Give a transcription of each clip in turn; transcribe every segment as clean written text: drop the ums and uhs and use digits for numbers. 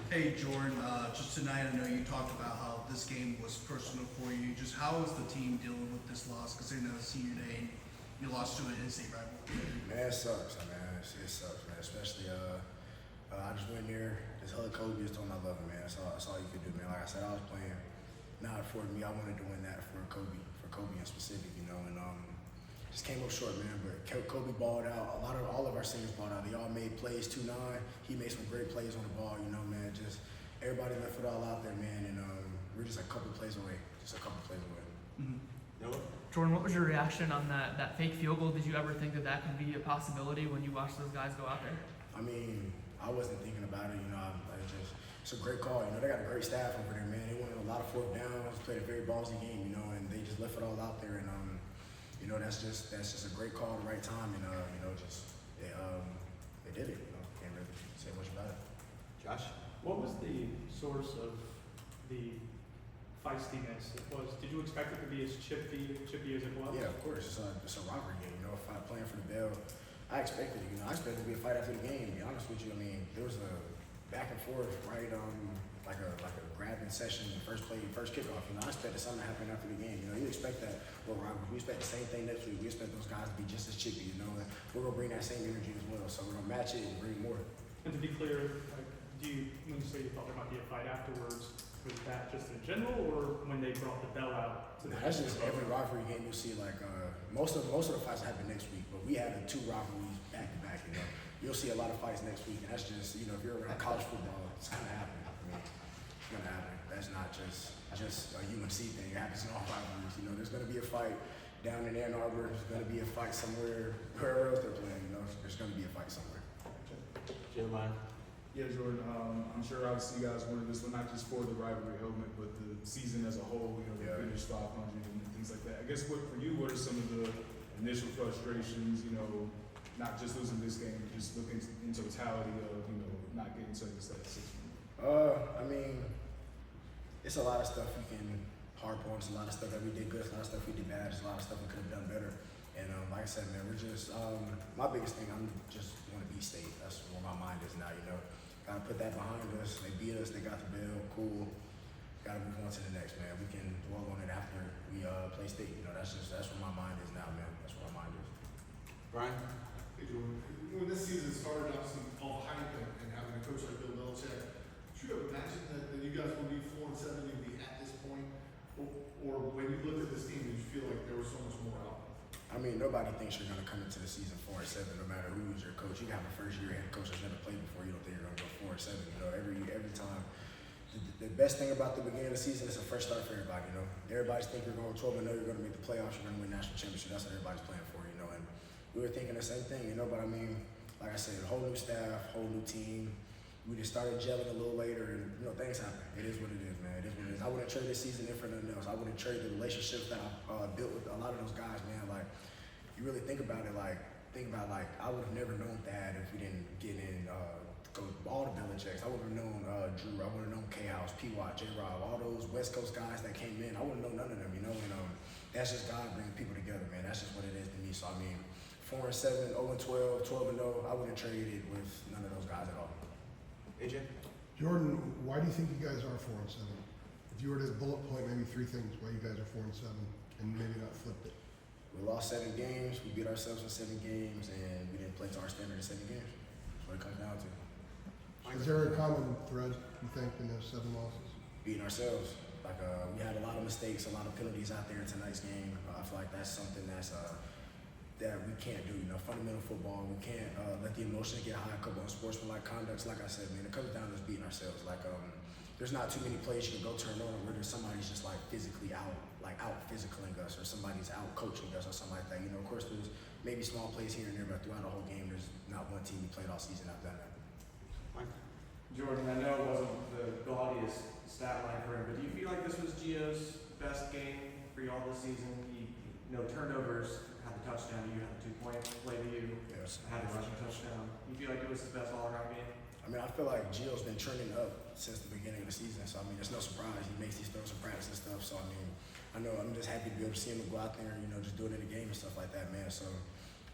Hey Jordan, just tonight I know you talked about how this game was personal for you. Just how is the team dealing with this loss? Because I know senior day you lost to an in-state rival. Man, it sucks, man. It sucks, man. Especially, I just went there, just hugged Kobe, just told him I love him, man. That's all you could do, man. Like I said, I was playing not for me. I wanted to win that for Kobe in specific, you know. And just came up short, man. But Kobe balled out. All of our seniors balled out. They all made plays 2-9. He made some great plays on the ball, you know, man. Just everybody left it all out there, man. And we're just a couple plays away. Mm-hmm. Noah? Jordan, what was your reaction on that fake field goal? Did you ever think that could be a possibility when you watched those guys go out there? I mean, I wasn't thinking about it, you know. It's a great call. You know, they got a great staff over there, man. They won a lot of fourth downs, played a very ballsy game, you know, and they just left it all out there. And you know, that's just a great call at the right time, and you know, they did it. You know, can't really say much about it. Josh? What was the source of the feistiness? Did you expect it to be as chippy as it was? Yeah, of course. It's a rivalry game. You know, if I'm playing for the bell, I expected it. You know, I expected it to be a fight after the game. To be honest with you, I mean, there was a back and forth, right? Like a grabbing session, first kickoff. You know, I expected something to happen after the game. You know, you expect that. Well, we expect the same thing next week. We expect those guys to be just as chippy. You know, and we're gonna bring that same energy as well. So we're gonna match it and bring more. And to be clear, like, when you say you thought there might be a fight afterwards, was that just in general, or when they brought the bell out? No, that's just every rivalry game you'll see. Like most of the fights happen next week, but we have the two rivalries back to back. You know, you'll see a lot of fights next week, and that's just, you know, if you're around college football, it's gonna happen. I mean, it's gonna happen. That's not just a UNC thing. It happens in all rivalries. You know, there's gonna be a fight down in Ann Arbor. There's gonna be a fight somewhere, wherever else they're playing. You know, there's gonna be a fight somewhere. Jeremiah? Yeah, Jordan, I'm sure obviously you guys wanted this one not just for the rivalry element, but the season as a whole, you know, the finish 500 and things like that. I guess what are some of the initial frustrations, you know, not just losing this game, just looking in totality of, you know, not getting to this at 6 I mean, it's a lot of stuff you can harp on. It's a lot of stuff that we did good. It's a lot of stuff we did bad. There's a lot of stuff we could have done better. And like I said, man, we're just my biggest thing. I'm just want to beat state. That's where my mind is now. You know, gotta put that behind us. They beat us. They got the bill. Cool. Gotta move on to the next, man. We can dwell on it after we play state. You know, that's where my mind is now, man. That's where my mind is. Brian? Hey Jordan, when this season started, obviously all hype and having a coach like Bill Belichick, could you have imagined that you guys would be 4-7 and be at this point? Or when you looked at this team, did you feel like there was so much more out? I mean, nobody thinks you're going to come into the season 4-7, no matter who's your coach. You can have a first-year head coach that's never played before. You don't think you're going to go 4-7. You know, every time. The best thing about the beginning of the season is a fresh start for everybody. You know, everybody's thinking you're going 12-0. You're going to make the playoffs. You're going to win national championship. That's what everybody's playing for. You know, and we were thinking the same thing. You know, but I mean, like I said, whole new staff, whole new team. We just started gelling a little later, and you know, things happen. It is what it is, man. It is what it is. I wouldn't trade this season in for nothing else. I wouldn't trade the relationships that I built with a lot of those guys, man. Like, you really think about it, like I would have never known that if we didn't get in go all the Belichicks. I would have known Drew. I would have known K-House, P-Watt, J-Rob, all those West Coast guys that came in. I wouldn't know none of them, you know. And that's just God bringing people together, man. That's just what it is to me. So I mean, 4-7, 0-12, 12-0. I wouldn't trade it with none of those guys at all. AJ? Jordan, why do you think you guys are 4-7? If you were to bullet point maybe 3 things why you guys are 4-7 and maybe not flipped it. We lost 7 games. We beat ourselves in 7 games, and we didn't play to our standard in 7 games. That's what it comes down to. Is there a common thread, you think, in those 7 losses? Beating ourselves. Like we had a lot of mistakes, a lot of penalties out there in tonight's game. I feel like that's something that we can't do. You know, fundamental football. We can't let the emotions get high. A couple of sportsmanlike conducts. Like I said, man, it comes down to us beating ourselves. Like there's not too many plays you can go turn on where there's somebody's just like physically out physicaling us, or somebody's out coaching us, or something like that. You know, of course, there's maybe small plays here and there, but throughout the whole game, there's not one team we played all season I've done that. Jordan, I know it wasn't the gaudiest stat line for him, but do you feel like this was Gio's best game for you all this season? No turnovers, had the touchdown to you, had the 2-point play to you, Yes. had the rushing touchdown. You feel like it was his best all-around game? I mean, I feel like Gio's been trending up since the beginning of the season, so I mean, it's no surprise. He makes these throws in practice and stuff, so I mean, I know I'm just happy to be able to see him go out there and, you know, just do it in the game and stuff like that, man. So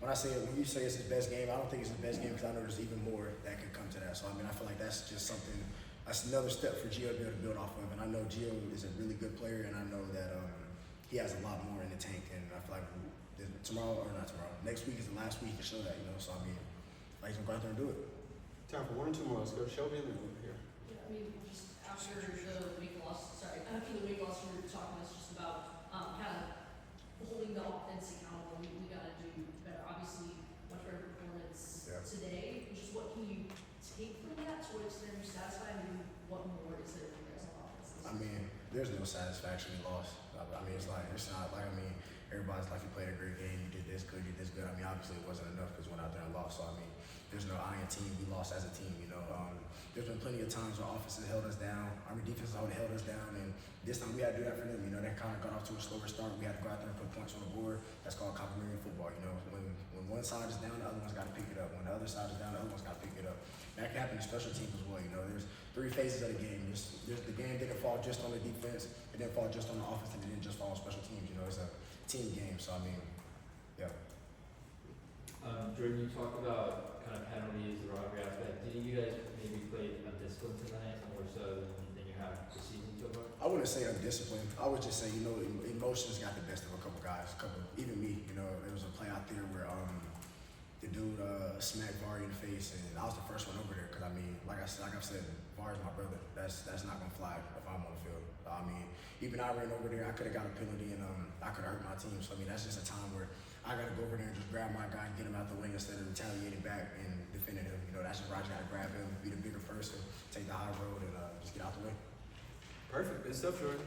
when you say it's his best game, I don't think it's his best game because I know there's even more that could come to that. So I mean, I feel like that's just something that's another step for Gio to be able to build off of. And I know Gio is a really good player, and I know that he has a lot more in the tank. And I feel like next week is the last week to show that, you know. So I mean, like, he's gonna go out there and do it. Time for one or two more. Let's go to Shelby and then over here. Yeah, I mean, just after the week loss, we were talking to us just about kind of holding the offense accountable. We got to do better. Obviously, much better performance today. Just what can you take from that to what extent you're satisfied, and what more is there for you guys on offense? I mean, there's no satisfaction in loss. I mean, it's not like, I mean, everybody's like, you played a great game, you did this good, you did this good. I mean, obviously it wasn't enough because we went out there and lost. So I mean, there's no I am team. We lost as a team, you know. There's been plenty of times where offenses held us down. I mean, defenses held us down, and this time we had to do that for them. You know, they kind of got off to a slower start. We had to go out there and put points on the board. That's called complementary football. You know, when one side is down, the other one's got to pick it up. When the other side is down, the other one's got to pick it up. That can happen in special teams as well. You know, there's 3 phases of the game. There's the game didn't fall just on the defense. It didn't fall just on the offense, and it didn't just fall on special teams. You know, it's a team game. So I mean, yeah. Jordan, you talked about kind of penalties, the robbery aspect. Did you guys maybe play undisciplined tonight more so than you have this season so far? I wouldn't say undisciplined. I would just say, you know, emotions got the best of a couple guys. Even me, you know, there was a play out there where the dude smacked Vari in the face, and I was the first one over there because, I mean, like I've said, Vari's my brother. That's not gonna fly if I'm on the field. I mean, even I ran over there, I could have got a penalty, and I could have hurt my team. So I mean, that's just a time where I got to go over there and just grab my guy and get him out the way instead of retaliating back and defending him. You know, that's just where I just got to grab him, be the bigger person, take the high road, and just get out the way. Perfect. Good stuff, Jordan.